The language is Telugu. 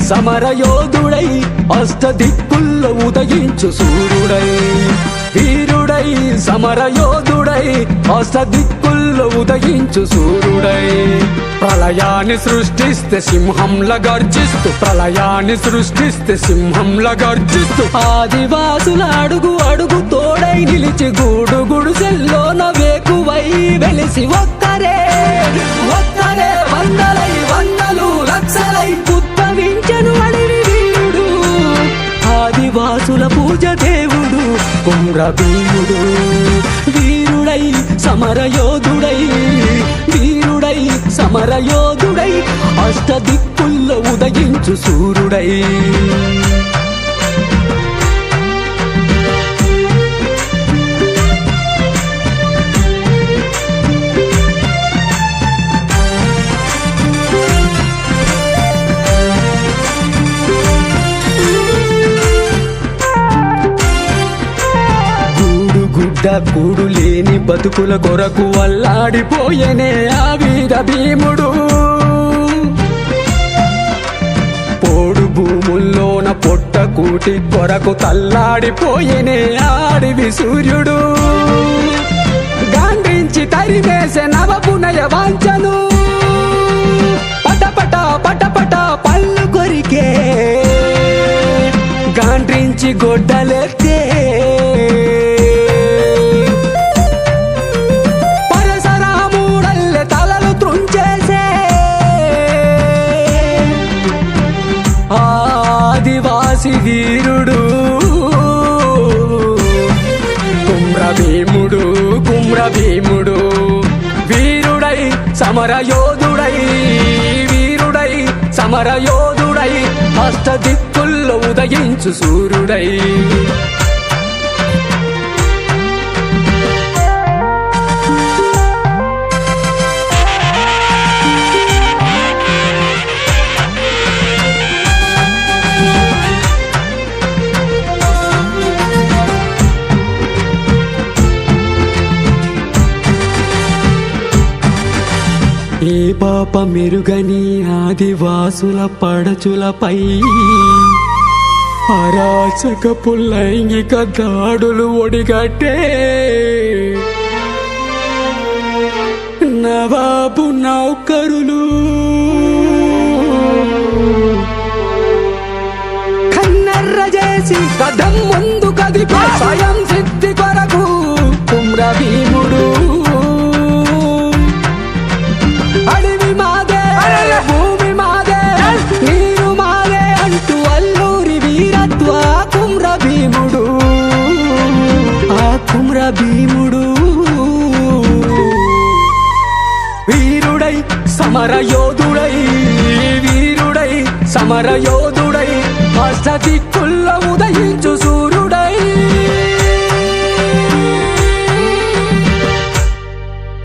సమరయోధుడై అష్టదిక్కుల్లో ఉదయించు సూర్యుడై వీరుడై సమరయోధుడై అష్టదిక్కుల్లో ఉదయించు సూర్యుడై ప్రళయాన్ని సృష్టిస్తే సింహంలా గర్జిస్తూ ప్రళయాన్ని సృష్టిస్తే సింహంలా గర్జిస్తూ ఆదివాసుల అడుగు అడుగు తోడై నిలిచి గూడు గుడిసెల్లోన వేకువై వెలిసి ఒక్కరే ఒక్కరే వందలై వందలు లక్షలై ఉద్భవించెను అడవి వీరుడు ఆదివాసుల పూజ దేవుడు కుమ్ర భీముడు వీరుడై సమరయోధుడై వీరుడై సమరయోధుడై అష్టదిక్కుల్లో ఉదయించు సూర్యుడై కూడు లేని బతుకుల కొరకు అల్లాడిపోయేనే ఆ వీర భీముడు పోడు భూముల్లోన పొట్ట కూటి కొరకు తల్లాడిపోయేనే ఆడివి సూర్యుడు గాండ్రించి తరిమేసే నవపునయ వాంఛను పటపట పటపట పళ్ళు కొరికే గాండ్రించి గొడ్డలెత్తే ఆదివాసి వీరుడు కుమ్ర భీముడు కుమ్ర భీముడు వీరుడై సమరయోధుడై వీరుడై సమరయోధుడై అష్టదిక్కుల్లో ఉదయించు సూర్యుడై ఏ పాప మెరుగని ఆదివాసుల పడచులపై అరాచకపు లైంగిక దాడులు ఒడిగట్టే నవాబు నౌకరులు కన్నెర్ర చేసి కదం ముందు కదిపే స్వయం సిద్ధి కొరకు కుమ్ర భీముడు అడవి మాదే భూమి మాదే నీరు మాదే అంటూ అల్లూరి వీరత్వ కుమ్ర భీముడు ఆ కుమ్ర భీముడు వీరుడై సమరయోధుడై వీరుడై సమరయోధుడై అష్టదిక్కుల్లో ఉదయించు